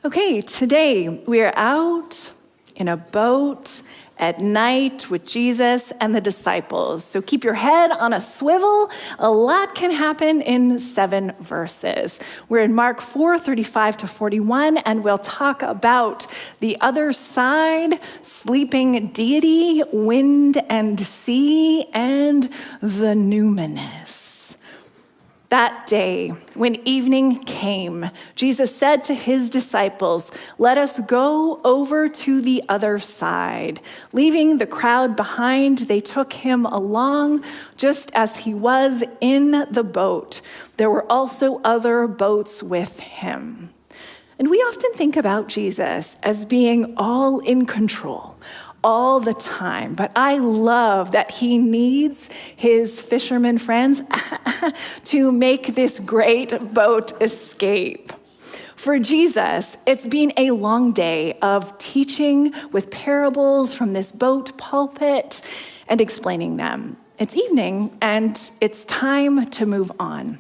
Okay, today we are out in a boat at night with Jesus and the disciples. So keep your head on a swivel. A lot can happen in 7 verses. We're in Mark 4:35-41, and we'll talk about the other side, sleeping deity, wind and sea, and the numinous. That day, when evening came, Jesus said to his disciples, "Let us go over to the other side." Leaving the crowd behind, they took him along just as he was in the boat. There were also other boats with him. And we often think about Jesus as being all in control all the time. But I love that he needs his fisherman friends to make this great boat escape. For Jesus, it's been a long day of teaching with parables from this boat pulpit and explaining them. It's evening and it's time to move on.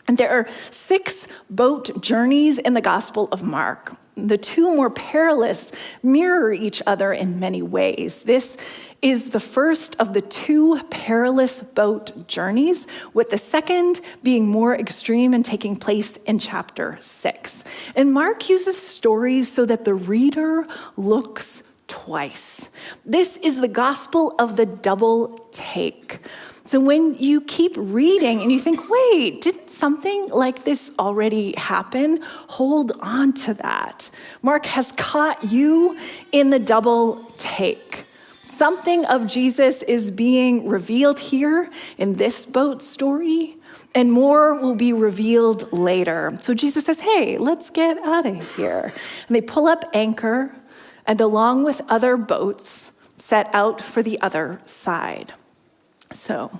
And there are 6 boat journeys in the Gospel of Mark. The 2 more perilous mirror each other in many ways. This is the first of the 2 perilous boat journeys, with the second being more extreme and taking place in chapter 6. And Mark uses stories so that the reader looks twice. This is the gospel of the double take. So when you keep reading and you think, wait, didn't something like this already happen? Hold on to that. Mark has caught you in the double take. Something of Jesus is being revealed here in this boat story, and more will be revealed later. So Jesus says, hey, let's get out of here. And they pull up anchor and along with other boats set out for the other side. So,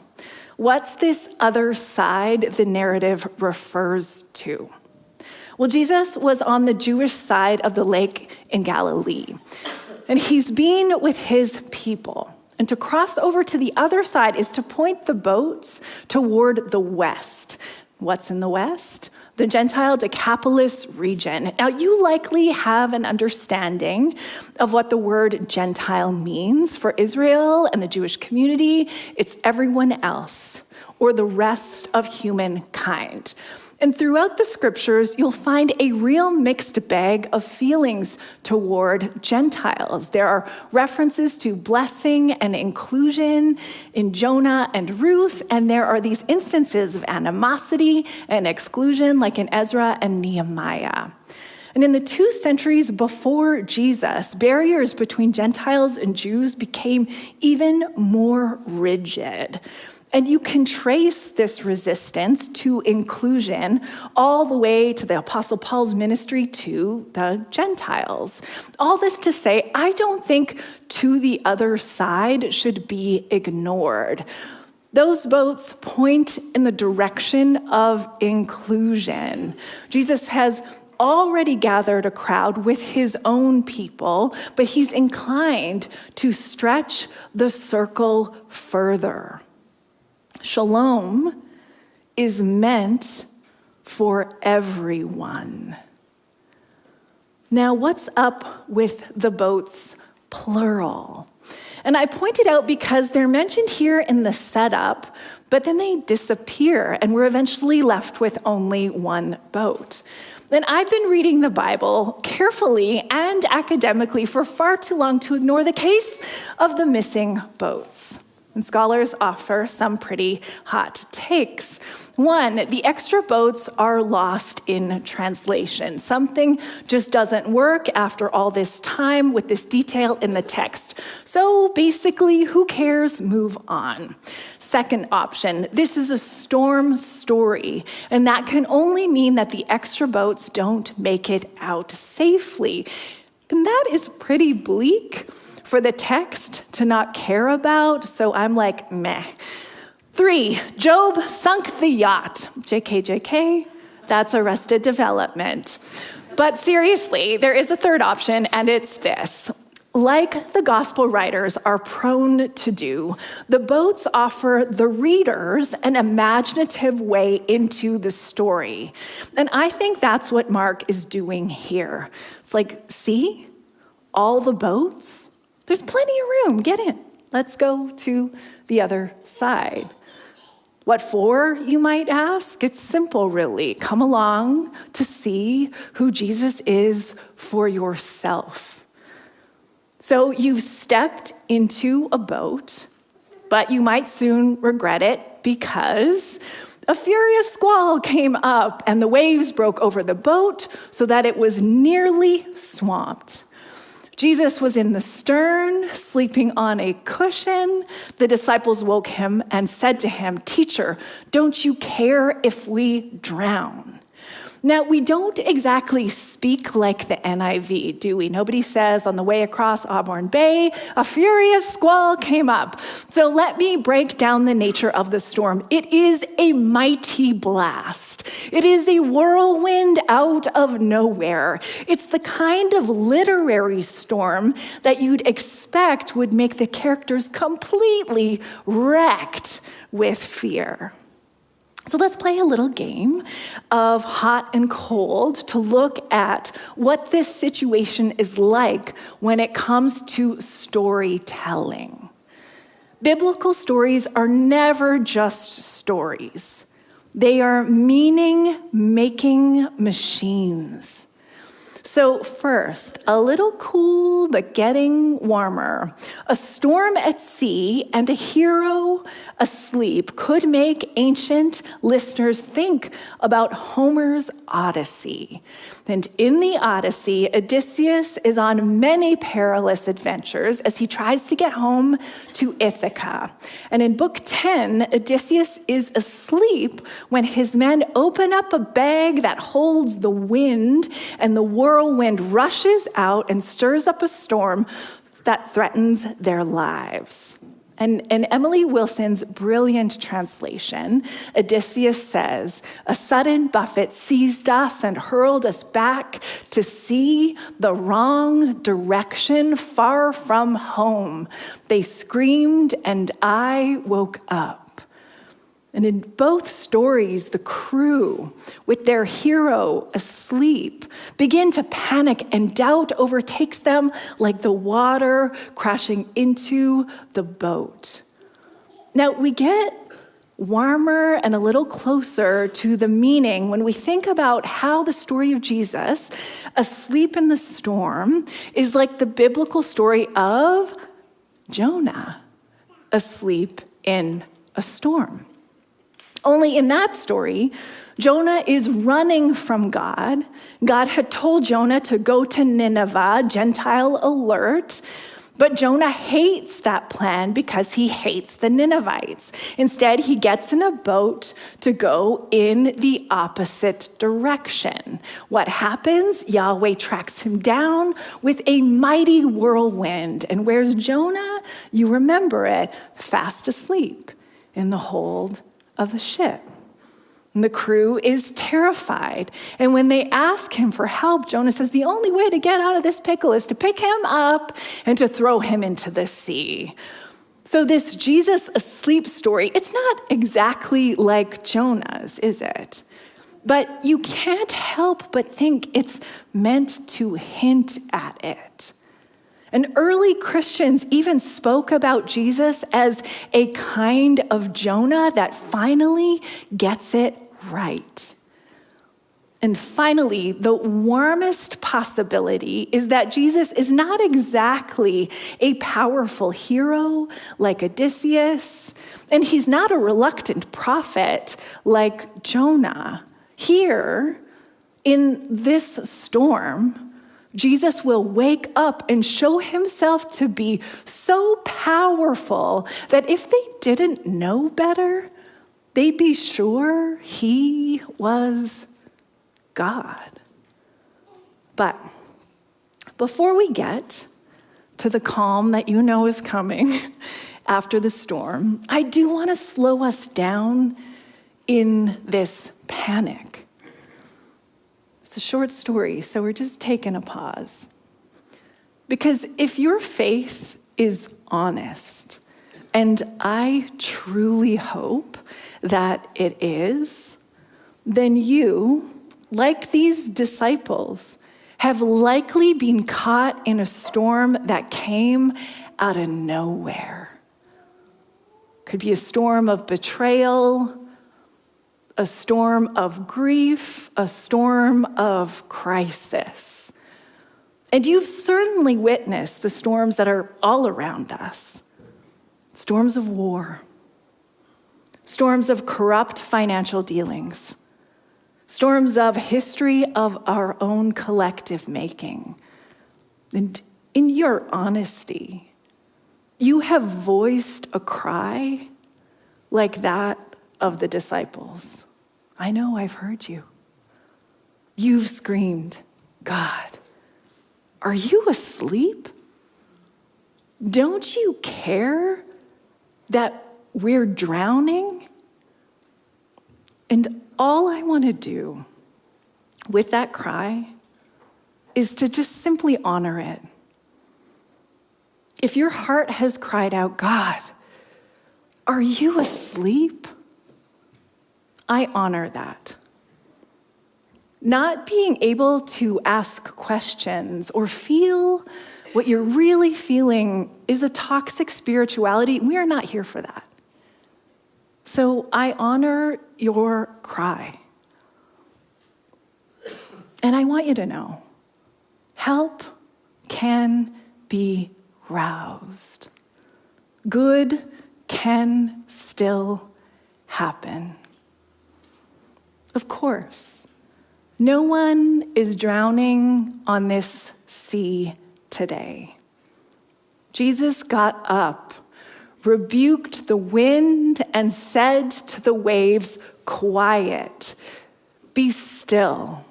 what's this other side the narrative refers to? Well, Jesus was on the Jewish side of the lake in Galilee, and he's been with his people. And to cross over to the other side is to point the boats toward the west. What's in the west? The Gentile Decapolis region. Now, you likely have an understanding of what the word Gentile means. For Israel and the Jewish community, it's everyone else, or the rest of humankind. And throughout the scriptures, you'll find a real mixed bag of feelings toward Gentiles. There are references to blessing and inclusion in Jonah and Ruth, and there are these instances of animosity and exclusion, like in Ezra and Nehemiah. And in the 2 centuries before Jesus, barriers between Gentiles and Jews became even more rigid. And you can trace this resistance to inclusion all the way to the Apostle Paul's ministry to the Gentiles. All this to say, I don't think to the other side should be ignored. Those boats point in the direction of inclusion. Jesus has already gathered a crowd with his own people, but he's inclined to stretch the circle further. Shalom is meant for everyone. Now, what's up with the boats, plural? And I pointed out because they're mentioned here in the setup, but then they disappear, and we're eventually left with only one boat. Then I've been reading the Bible carefully and academically for far too long to ignore the case of the missing boats. And scholars offer some pretty hot takes. 1, the extra boats are lost in translation. Something just doesn't work after all this time with this detail in the text. So basically, who cares? Move on. Second option, this is a storm story, and that can only mean that the extra boats don't make it out safely. And that is pretty bleak for the text to not care about, so I'm like, meh. 3, Job sunk the yacht. JK, that's Arrested Development. But seriously, there is a third option, and it's this. Like the gospel writers are prone to do, the boats offer the readers an imaginative way into the story. And I think that's what Mark is doing here. It's like, see, all the boats? There's plenty of room, get in. Let's go to the other side. What for, you might ask? It's simple, really. Come along to see who Jesus is for yourself. So you've stepped into a boat, but you might soon regret it because a furious squall came up and the waves broke over the boat so that it was nearly swamped. Jesus was in the stern, sleeping on a cushion. The disciples woke him and said to him, "Teacher, don't you care if we drown?" Now, we don't exactly speak like the NIV, do we? Nobody says on the way across Auburn Bay, a furious squall came up. So let me break down the nature of the storm. It is a mighty blast. It is a whirlwind out of nowhere. It's the kind of literary storm that you'd expect would make the characters completely wrecked with fear. So let's play a little game of hot and cold to look at what this situation is like when it comes to storytelling. Biblical stories are never just stories. They are meaning-making machines. So first, a little cool but getting warmer. A storm at sea and a hero asleep could make ancient listeners think about Homer's Odyssey. And in the Odyssey, Odysseus is on many perilous adventures as he tries to get home to Ithaca. And in Book 10, Odysseus is asleep when his men open up a bag that holds the wind, and the whirlwind rushes out and stirs up a storm that threatens their lives. And in Emily Wilson's brilliant translation, Odysseus says, "A sudden buffet seized us and hurled us back to sea, the wrong direction, far from home. They screamed and I woke up." And in both stories, the crew, with their hero asleep, begin to panic and doubt overtakes them like the water crashing into the boat. Now, we get warmer and a little closer to the meaning when we think about how the story of Jesus, asleep in the storm, is like the biblical story of Jonah, asleep in a storm. Only in that story, Jonah is running from God. God had told Jonah to go to Nineveh, Gentile alert, but Jonah hates that plan because he hates the Ninevites. Instead, he gets in a boat to go in the opposite direction. What happens? Yahweh tracks him down with a mighty whirlwind. And where's Jonah? You remember it, fast asleep in the hold of the ship. And the crew is terrified. And when they ask him for help, Jonah says, the only way to get out of this pickle is to pick him up and to throw him into the sea. So this Jesus asleep story, it's not exactly like Jonah's, is it? But you can't help but think it's meant to hint at it. And early Christians even spoke about Jesus as a kind of Jonah that finally gets it right. And finally, the warmest possibility is that Jesus is not exactly a powerful hero like Odysseus, and he's not a reluctant prophet like Jonah. Here, in this storm, Jesus will wake up and show himself to be so powerful that if they didn't know better, they'd be sure he was God. But before we get to the calm that you know is coming after the storm, I do want to slow us down in this panic. It's a short story, so we're just taking a pause. Because if your faith is honest, and I truly hope that it is, then you, like these disciples, have likely been caught in a storm that came out of nowhere. Could be a storm of betrayal, a storm of grief, a storm of crisis. And you've certainly witnessed the storms that are all around us. Storms of war, storms of corrupt financial dealings, storms of history of our own collective making. And in your honesty, you have voiced a cry like that of the disciples. I know, I've heard you. You've screamed, God, are you asleep? Don't you care that we're drowning? And all I want to do with that cry is to just simply honor it. If your heart has cried out, God, are you asleep? I honor that. Not being able to ask questions or feel what you're really feeling is a toxic spirituality. We are not here for that. So I honor your cry. And I want you to know, help can be roused. Good can still happen. Of course, no one is drowning on this sea today. Jesus got up, rebuked the wind, and said to the waves, quiet, be still.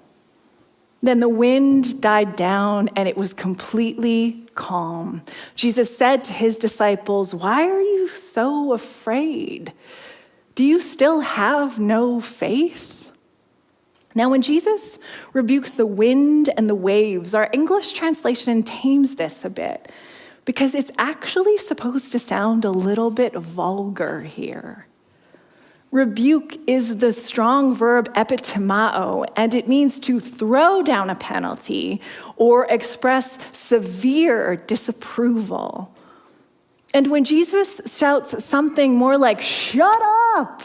Then the wind died down and it was completely calm. Jesus said to his disciples, why are you so afraid? Do you still have no faith? Now, when Jesus rebukes the wind and the waves, our English translation tames this a bit because it's actually supposed to sound a little bit vulgar here. Rebuke is the strong verb epitimao, and it means to throw down a penalty or express severe disapproval. And when Jesus shouts something more like, shut up,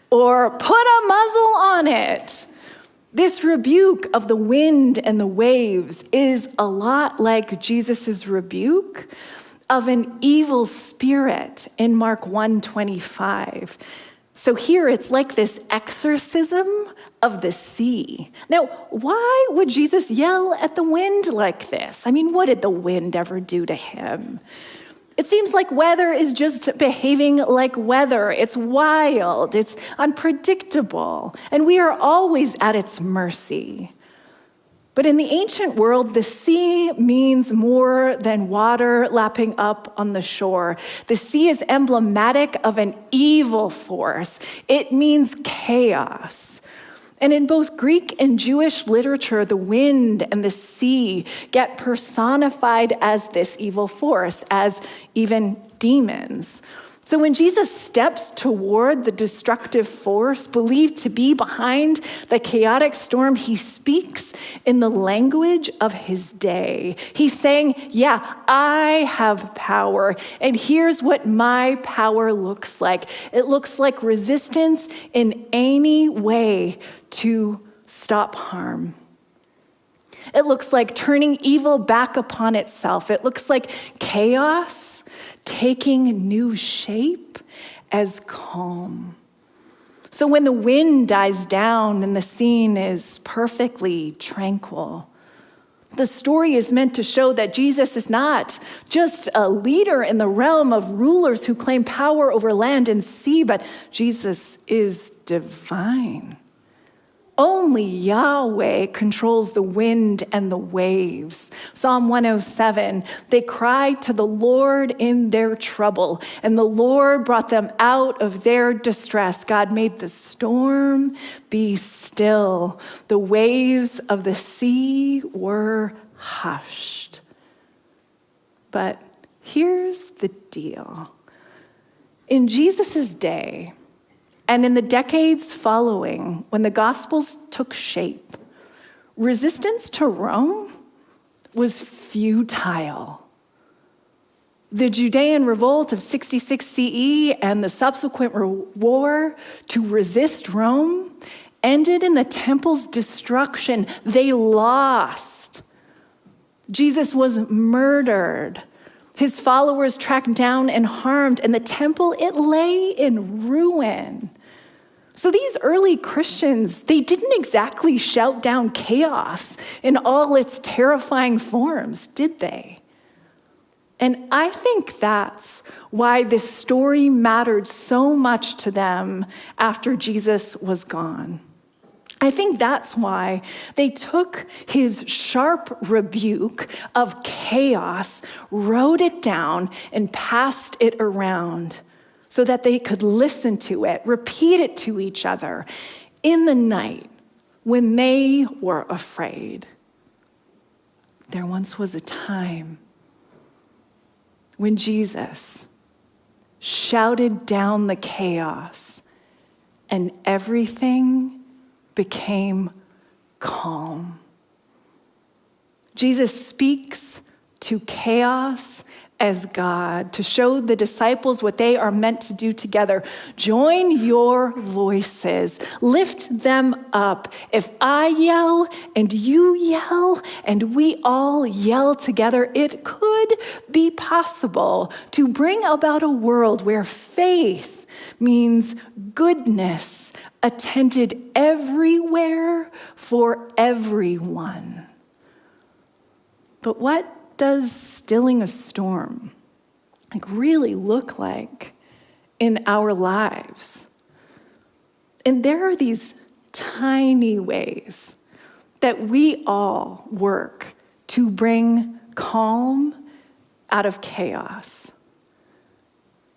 or put a muzzle on it, this rebuke of the wind and the waves is a lot like Jesus' rebuke of an evil spirit in Mark 1:25. So here it's like this exorcism of the sea. Now, why would Jesus yell at the wind like this? I mean, what did the wind ever do to him? It seems like weather is just behaving like weather. It's wild, it's unpredictable, and we are always at its mercy. But in the ancient world, the sea means more than water lapping up on the shore. The sea is emblematic of an evil force. It means chaos. And in both Greek and Jewish literature, the wind and the sea get personified as this evil force, as even demons. So when Jesus steps toward the destructive force believed to be behind the chaotic storm, he speaks in the language of his day. He's saying, yeah, I have power, and here's what my power looks like. It looks like resistance in any way to stop harm. It looks like turning evil back upon itself. It looks like chaos taking new shape as calm. So when the wind dies down and the scene is perfectly tranquil, the story is meant to show that Jesus is not just a leader in the realm of rulers who claim power over land and sea, but Jesus is divine. Only Yahweh controls the wind and the waves. Psalm 107, they cried to the Lord in their trouble, and the Lord brought them out of their distress. God made the storm be still. The waves of the sea were hushed. But here's the deal. In Jesus' day, and in the decades following, when the Gospels took shape, resistance to Rome was futile. The Judean revolt of 66 CE and the subsequent war to resist Rome ended in the temple's destruction. They lost. Jesus was murdered. His followers tracked down and harmed, and the temple, it lay in ruin. So these early Christians, they didn't exactly shout down chaos in all its terrifying forms, did they? And I think that's why this story mattered so much to them after Jesus was gone. I think that's why they took his sharp rebuke of chaos, wrote it down, and passed it around so that they could listen to it, repeat it to each other in the night when they were afraid. There once was a time when Jesus shouted down the chaos and everything became calm. Jesus speaks to chaos as God to show the disciples what they are meant to do together. Join your voices, lift them up. If I yell and you yell and we all yell together, it could be possible to bring about a world where faith means goodness attended everywhere for everyone. But what does stilling a storm really look like in our lives? And there are these tiny ways that we all work to bring calm out of chaos.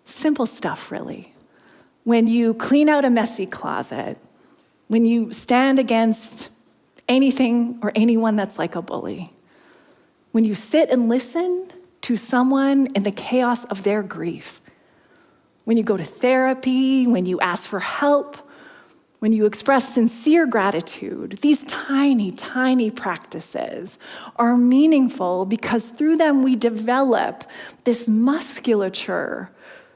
Simple stuff, really. When you clean out a messy closet, when you stand against anything or anyone that's like a bully, when you sit and listen to someone in the chaos of their grief, when you go to therapy, when you ask for help, when you express sincere gratitude, these tiny, tiny practices are meaningful because through them we develop this musculature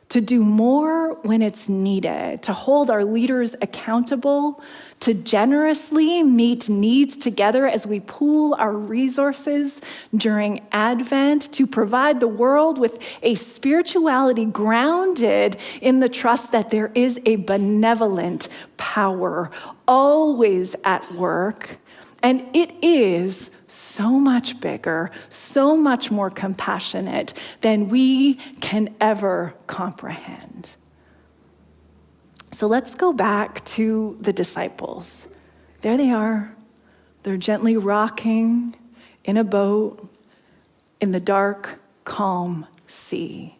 to do more when it's needed, to hold our leaders accountable, to generously meet needs together as we pool our resources during Advent, to provide the world with a spirituality grounded in the trust that there is a benevolent power always at work, and it is so much bigger, so much more compassionate than we can ever comprehend. So let's go back to the disciples. There they are. They're gently rocking in a boat in the dark, calm sea.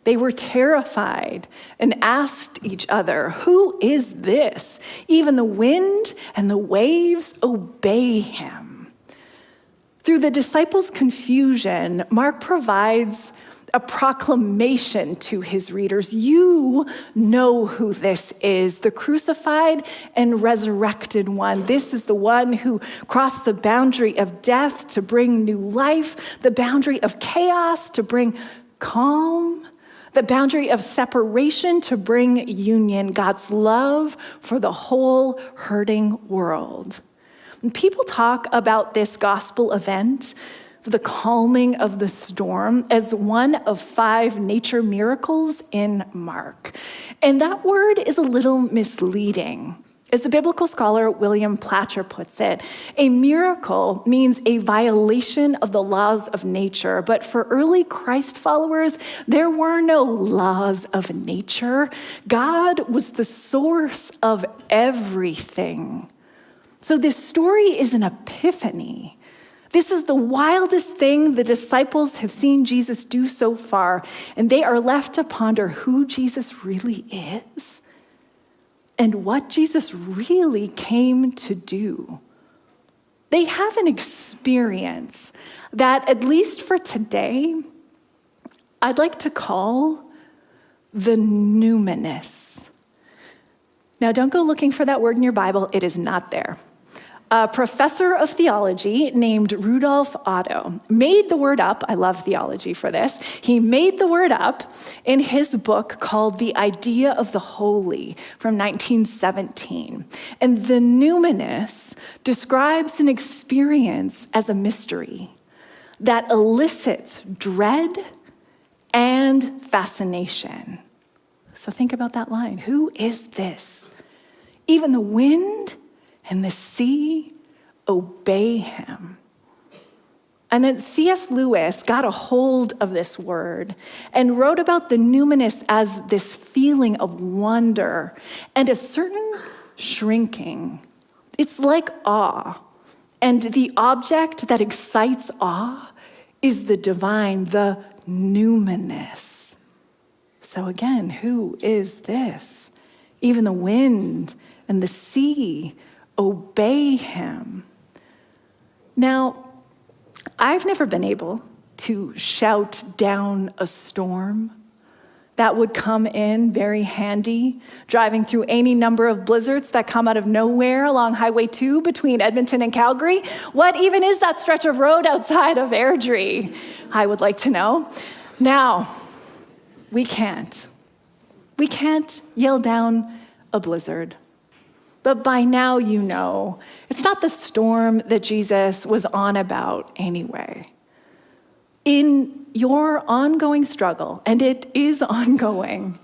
They were terrified and asked each other, "Who is this? Even the wind and the waves obey him." Through the disciples' confusion, Mark provides a proclamation to his readers. You know who this is, the crucified and resurrected one. This is the one who crossed the boundary of death to bring new life, the boundary of chaos to bring calm, the boundary of separation to bring union, God's love for the whole hurting world. And people talk about this gospel event, the calming of the storm, as one of 5 nature miracles in Mark. And that word is a little misleading. As the biblical scholar William Platcher puts it, a miracle means a violation of the laws of nature. But for early Christ followers, there were no laws of nature. God was the source of everything. So this story is an epiphany. This is the wildest thing the disciples have seen Jesus do so far, and they are left to ponder who Jesus really is and what Jesus really came to do. They have an experience that, at least for today, I'd like to call the numinous. Now, don't go looking for that word in your Bible. It is not there. A professor of theology named Rudolf Otto made the word up. I love theology for this. He made the word up in his book called The Idea of the Holy from 1917. And the numinous describes an experience as a mystery that elicits dread and fascination. So think about that line. Who is this? Even the wind and the sea obey him. And then C.S. Lewis got a hold of this word and wrote about the numinous as this feeling of wonder and a certain shrinking. It's like awe. And the object that excites awe is the divine, the numinous. So again, who is this? Even the wind and the sea obey him. Now, I've never been able to shout down a storm. That would come in very handy, driving through any number of blizzards that come out of nowhere along Highway 2 between Edmonton and Calgary. What even is that stretch of road outside of Airdrie? I would like to know. Now, we can't yell down a blizzard. But by now you know, it's not the storm that Jesus was on about anyway. In your ongoing struggle, and it is ongoing,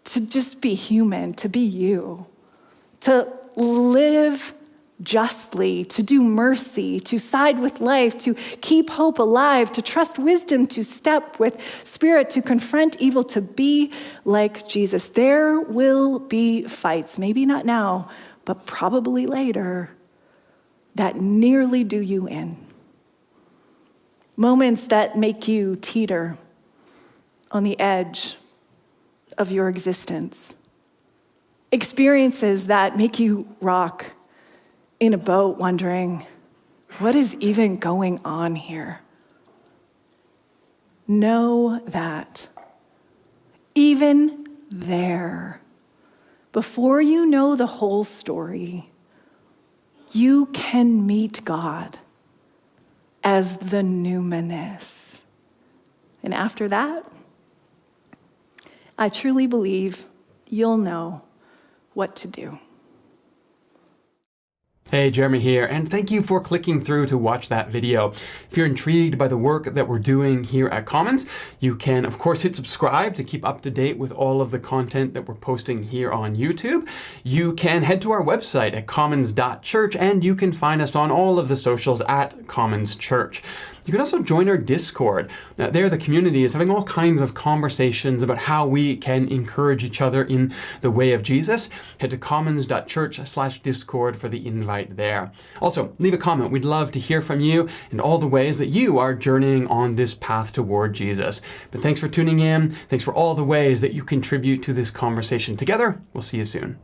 to just be human, to be you, to live justly, to do mercy, to side with life, to keep hope alive, to trust wisdom, to step with spirit, to confront evil, to be like Jesus. There will be fights, maybe not now, but probably later, that nearly do you in. Moments that make you teeter on the edge of your existence. Experiences that make you rock in a boat wondering, what is even going on here? Know that even there, before you know the whole story, you can meet God as the numinous. And after that, I truly believe you'll know what to do. Hey, Jeremy here, and thank you for clicking through to watch that video. If you're intrigued by the work that we're doing here at Commons, you can, of course, hit subscribe to keep up to date with all of the content that we're posting here on YouTube. You can head to our website at commons.church, and you can find us on all of the socials at Commons Church. You can also join our Discord. There, the community is having all kinds of conversations about how we can encourage each other in the way of Jesus. Head to commons.church/Discord for the invite there. Also, leave a comment. We'd love to hear from you and all the ways that you are journeying on this path toward Jesus. But thanks for tuning in. Thanks for all the ways that you contribute to this conversation. Together, we'll see you soon.